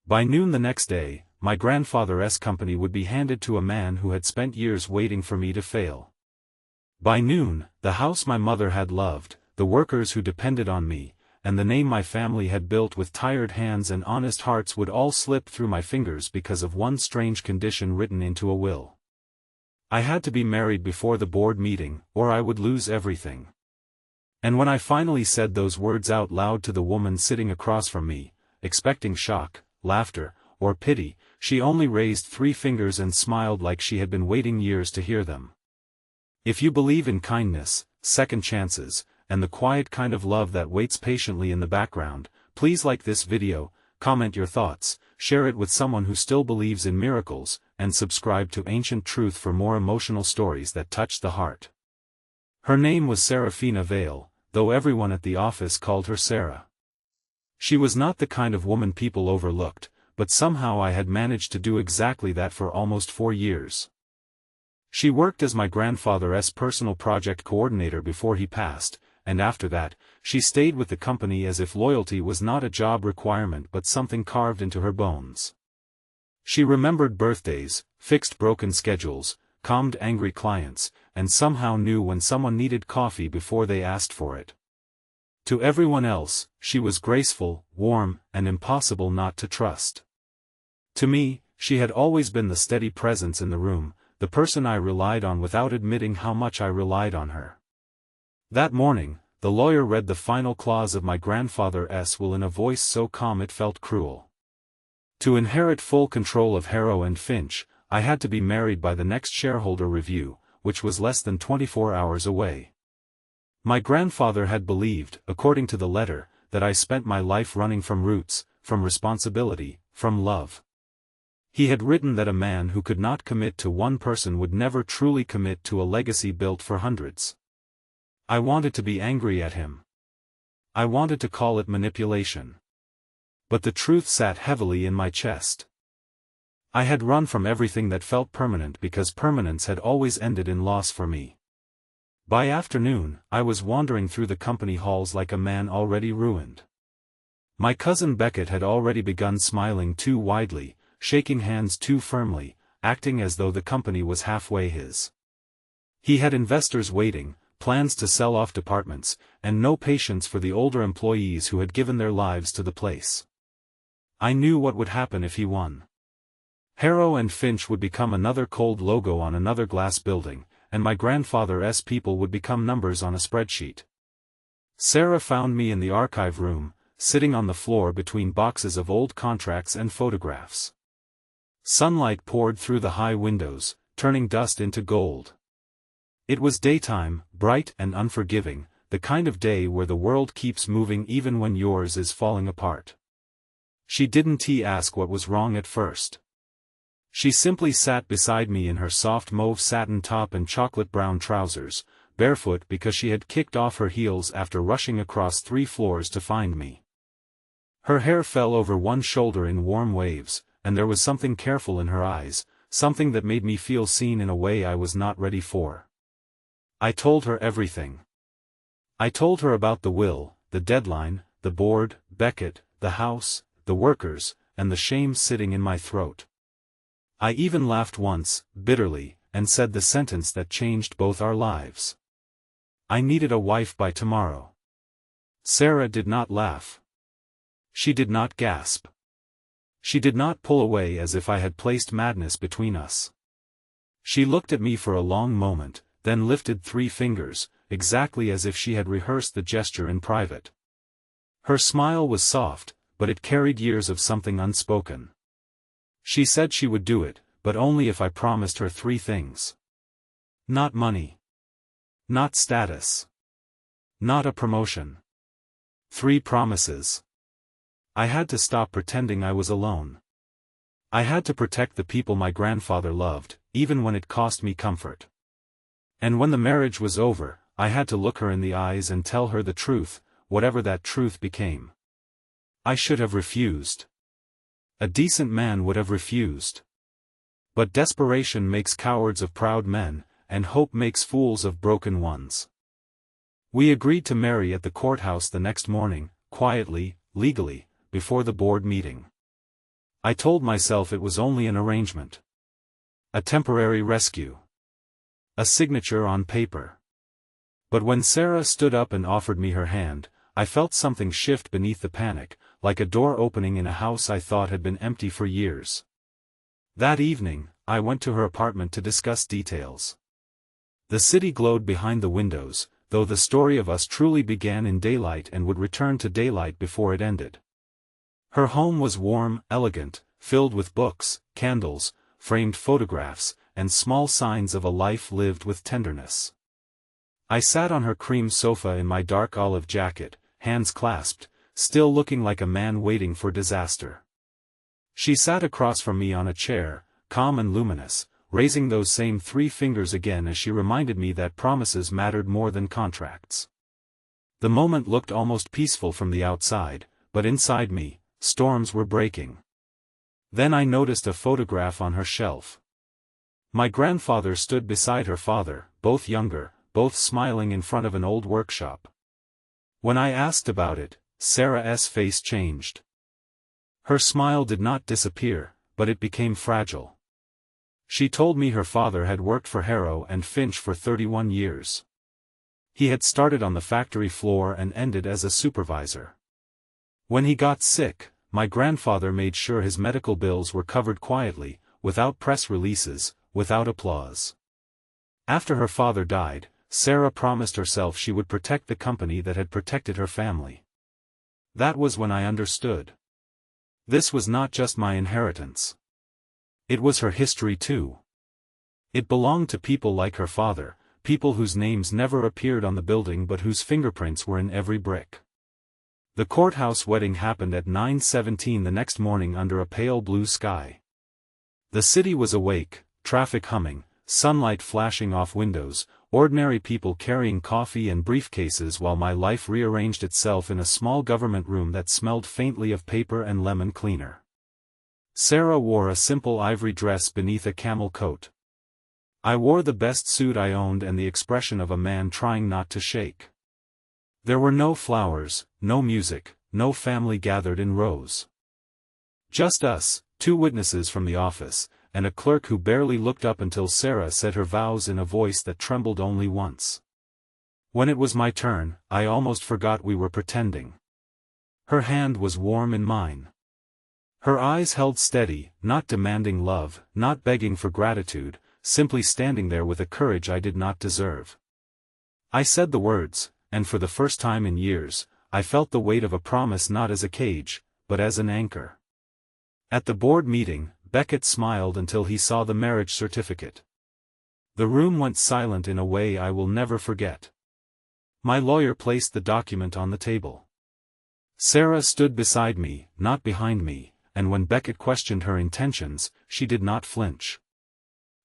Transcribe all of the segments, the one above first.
By noon the next day, my grandfather's company would be handed to a man who had spent years waiting for me to fail. By noon, the house my mother had loved, the workers who depended on me, and the name my family had built with tired hands and honest hearts would all slip through my fingers because of one strange condition written into a will. I had to be married before the board meeting, or I would lose everything. And when I finally said those words out loud to the woman sitting across from me, expecting shock, laughter, or pity, she only raised 3 fingers and smiled like she had been waiting years to hear them. If you believe in kindness, second chances, and the quiet kind of love that waits patiently in the background, please like this video, comment your thoughts, share it with someone who still believes in miracles, and subscribe to Ancient Truth for more emotional stories that touch the heart. Her name was Serafina Vale, though everyone at the office called her Sarah. She was not the kind of woman people overlooked, but somehow I had managed to do exactly that for almost 4 years. She worked as my grandfather's personal project coordinator before he passed, and after that, she stayed with the company as if loyalty was not a job requirement but something carved into her bones. She remembered birthdays, fixed broken schedules, calmed angry clients, and somehow knew when someone needed coffee before they asked for it. To everyone else, she was graceful, warm, and impossible not to trust. To me, she had always been the steady presence in the room, the person I relied on without admitting how much I relied on her. That morning, the lawyer read the final clause of my grandfather's will in a voice so calm it felt cruel. To inherit full control of Harrow and Finch, I had to be married by the next shareholder review, which was less than 24 hours away. My grandfather had believed, according to the letter, that I spent my life running from roots, from responsibility, from love. He had written that a man who could not commit to one person would never truly commit to a legacy built for hundreds. I wanted to be angry at him. I wanted to call it manipulation. But the truth sat heavily in my chest. I had run from everything that felt permanent because permanence had always ended in loss for me. By afternoon, I was wandering through the company halls like a man already ruined. My cousin Beckett had already begun smiling too widely, shaking hands too firmly, acting as though the company was halfway his. He had investors waiting, plans to sell off departments, and no patience for the older employees who had given their lives to the place. I knew what would happen if he won. Harrow and Finch would become another cold logo on another glass building, and my grandfather's people would become numbers on a spreadsheet. Sarah found me in the archive room, sitting on the floor between boxes of old contracts and photographs. Sunlight poured through the high windows, turning dust into gold. It was daytime, bright and unforgiving, the kind of day where the world keeps moving even when yours is falling apart. She didn't ask what was wrong at first. She simply sat beside me in her soft mauve satin top and chocolate brown trousers, barefoot because she had kicked off her heels after rushing across 3 floors to find me. Her hair fell over one shoulder in warm waves, and there was something careful in her eyes, something that made me feel seen in a way I was not ready for. I told her everything. I told her about the will, the deadline, the board, Beckett, the house, the workers, and the shame sitting in my throat. I even laughed once, bitterly, and said the sentence that changed both our lives. I needed a wife by tomorrow. Sarah did not laugh. She did not gasp. She did not pull away as if I had placed madness between us. She looked at me for a long moment, then lifted 3 fingers, exactly as if she had rehearsed the gesture in private. Her smile was soft, but it carried years of something unspoken. She said she would do it, but only if I promised her 3 things. Not money. Not status. Not a promotion. 3 promises. I had to stop pretending I was alone. I had to protect the people my grandfather loved, even when it cost me comfort. And when the marriage was over, I had to look her in the eyes and tell her the truth, whatever that truth became. I should have refused. A decent man would have refused. But desperation makes cowards of proud men, and hope makes fools of broken ones. We agreed to marry at the courthouse the next morning, quietly, legally, before the board meeting. I told myself it was only an arrangement. A temporary rescue. A signature on paper. But when Sarah stood up and offered me her hand, I felt something shift beneath the panic, like a door opening in a house I thought had been empty for years. That evening, I went to her apartment to discuss details. The city glowed behind the windows, though the story of us truly began in daylight and would return to daylight before it ended. Her home was warm, elegant, filled with books, candles, framed photographs, and small signs of a life lived with tenderness. I sat on her cream sofa in my dark olive jacket, hands clasped, still looking like a man waiting for disaster. She sat across from me on a chair, calm and luminous, raising those same 3 fingers again as she reminded me that promises mattered more than contracts. The moment looked almost peaceful from the outside, but inside me, storms were breaking. Then I noticed a photograph on her shelf. My grandfather stood beside her father, both younger, both smiling in front of an old workshop. When I asked about it, Sarah's face changed. Her smile did not disappear, but it became fragile. She told me her father had worked for Harrow and Finch for 31 years. He had started on the factory floor and ended as a supervisor. When he got sick, my grandfather made sure his medical bills were covered quietly, without press releases, without applause. After her father died, Sarah promised herself she would protect the company that had protected her family. That was when I understood. This was not just my inheritance. It was her history too. It belonged to people like her father, people whose names never appeared on the building but whose fingerprints were in every brick. The courthouse wedding happened at 9:17 the next morning under a pale blue sky. The city was awake, traffic humming, sunlight flashing off windows, ordinary people carrying coffee and briefcases while my life rearranged itself in a small government room that smelled faintly of paper and lemon cleaner. Sarah wore a simple ivory dress beneath a camel coat. I wore the best suit I owned and the expression of a man trying not to shake. There were no flowers, no music, no family gathered in rows. Just us, 2 witnesses from the office, and a clerk who barely looked up until Sarah said her vows in a voice that trembled only once. When it was my turn, I almost forgot we were pretending. Her hand was warm in mine. Her eyes held steady, not demanding love, not begging for gratitude, simply standing there with a courage I did not deserve. I said the words, and for the first time in years, I felt the weight of a promise not as a cage, but as an anchor. At the board meeting, Beckett smiled until he saw the marriage certificate. The room went silent in a way I will never forget. My lawyer placed the document on the table. Sarah stood beside me, not behind me, and when Beckett questioned her intentions, she did not flinch.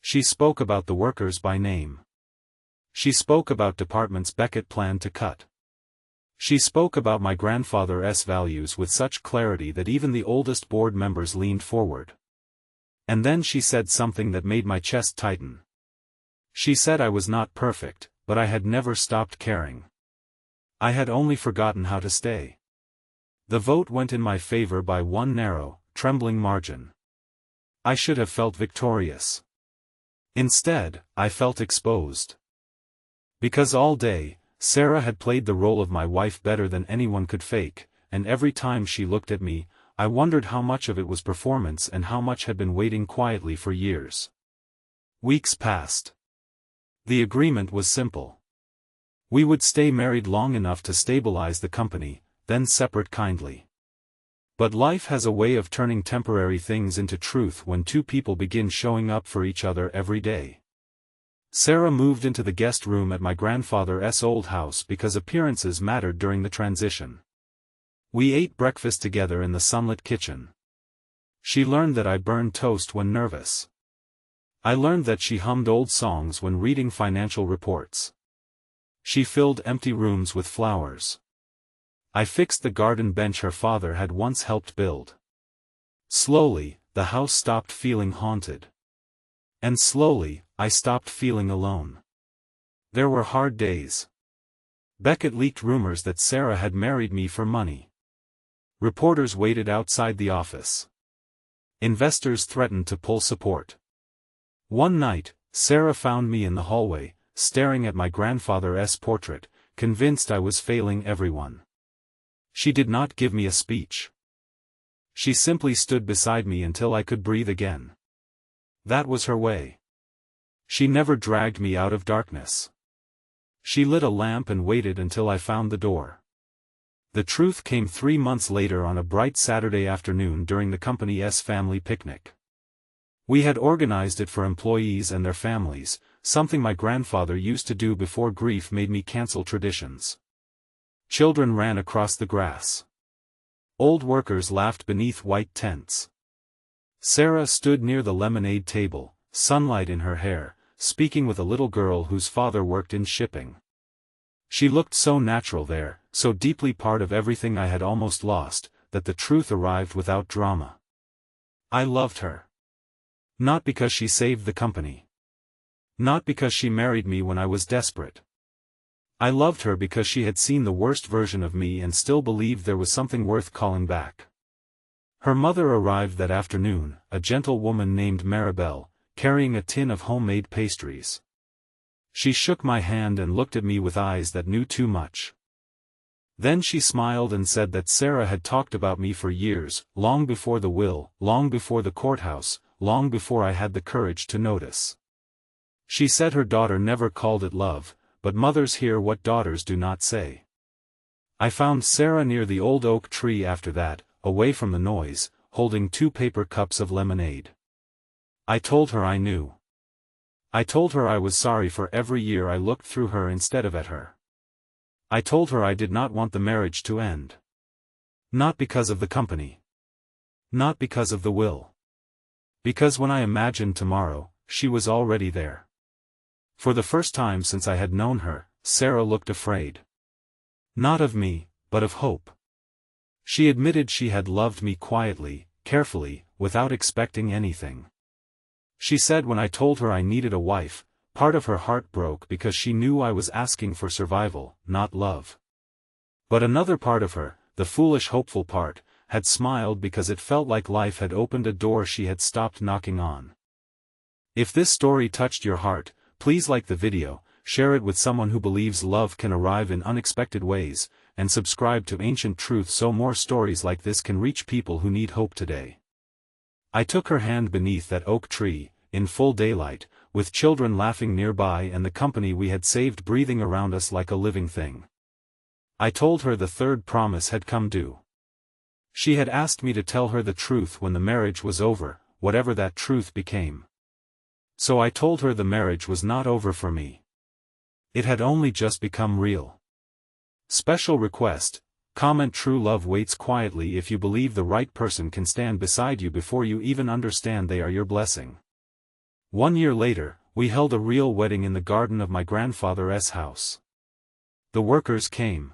She spoke about the workers by name. She spoke about departments Beckett planned to cut. She spoke about my grandfather's values with such clarity that even the oldest board members leaned forward. And then she said something that made my chest tighten. She said I was not perfect, but I had never stopped caring. I had only forgotten how to stay. The vote went in my favor by one narrow, trembling margin. I should have felt victorious. Instead, I felt exposed. Because all day, Sarah had played the role of my wife better than anyone could fake, and every time she looked at me, I wondered how much of it was performance and how much had been waiting quietly for years. Weeks passed. The agreement was simple. We would stay married long enough to stabilize the company, then separate kindly. But life has a way of turning temporary things into truth when 2 people begin showing up for each other every day. Sarah moved into the guest room at my grandfather's old house because appearances mattered during the transition. We ate breakfast together in the sunlit kitchen. She learned that I burned toast when nervous. I learned that she hummed old songs when reading financial reports. She filled empty rooms with flowers. I fixed the garden bench her father had once helped build. Slowly, the house stopped feeling haunted. And slowly, I stopped feeling alone. There were hard days. Beckett leaked rumors that Sarah had married me for money. Reporters waited outside the office. Investors threatened to pull support. One night, Sarah found me in the hallway, staring at my grandfather's portrait, convinced I was failing everyone. She did not give me a speech. She simply stood beside me until I could breathe again. That was her way. She never dragged me out of darkness. She lit a lamp and waited until I found the door. The truth came 3 months later on a bright Saturday afternoon during the company's family picnic. We had organized it for employees and their families, something my grandfather used to do before grief made me cancel traditions. Children ran across the grass. Old workers laughed beneath white tents. Sarah stood near the lemonade table, sunlight in her hair, speaking with a little girl whose father worked in shipping. She looked so natural there, so deeply part of everything I had almost lost, that the truth arrived without drama. I loved her. Not because she saved the company. Not because she married me when I was desperate. I loved her because she had seen the worst version of me and still believed there was something worth calling back. Her mother arrived that afternoon, a gentle woman named Maribel, carrying a tin of homemade pastries. She shook my hand and looked at me with eyes that knew too much. Then she smiled and said that Sarah had talked about me for years, long before the will, long before the courthouse, long before I had the courage to notice. She said her daughter never called it love, but mothers hear what daughters do not say. I found Sarah near the old oak tree after that, away from the noise, holding 2 paper cups of lemonade. I told her I knew. I told her I was sorry for every year I looked through her instead of at her. I told her I did not want the marriage to end. Not because of the company. Not because of the will. Because when I imagined tomorrow, she was already there. For the first time since I had known her, Sarah looked afraid. Not of me, but of hope. She admitted she had loved me quietly, carefully, without expecting anything. She said when I told her I needed a wife, part of her heart broke because she knew I was asking for survival, not love. But another part of her, the foolish hopeful part, had smiled because it felt like life had opened a door she had stopped knocking on. If this story touched your heart, please like the video, share it with someone who believes love can arrive in unexpected ways, and subscribe to Ancient Truth so more stories like this can reach people who need hope today. I took her hand beneath that oak tree, in full daylight, with children laughing nearby and the company we had saved breathing around us like a living thing. I told her the 3rd promise had come due. She had asked me to tell her the truth when the marriage was over, whatever that truth became. So I told her the marriage was not over for me. It had only just become real. Special request: comment true love waits quietly if you believe the right person can stand beside you before you even understand they are your blessing. 1 year later, we held a real wedding in the garden of my grandfather's house. The workers came.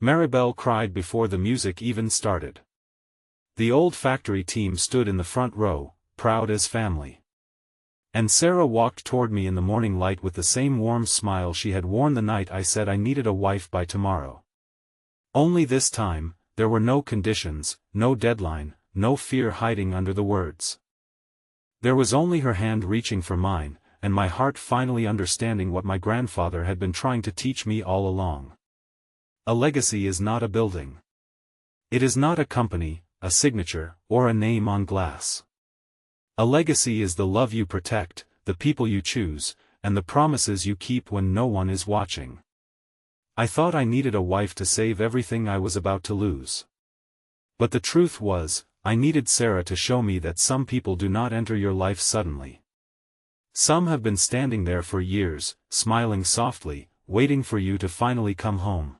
Maribel cried before the music even started. The old factory team stood in the front row, proud as family. And Sarah walked toward me in the morning light with the same warm smile she had worn the night I said I needed a wife by tomorrow. Only this time, there were no conditions, no deadline, no fear hiding under the words. There was only her hand reaching for mine, and my heart finally understanding what my grandfather had been trying to teach me all along. A legacy is not a building. It is not a company, a signature, or a name on glass. A legacy is the love you protect, the people you choose, and the promises you keep when no one is watching. I thought I needed a wife to save everything I was about to lose. But the truth was, I needed Sarah to show me that some people do not enter your life suddenly. Some have been standing there for years, smiling softly, waiting for you to finally come home.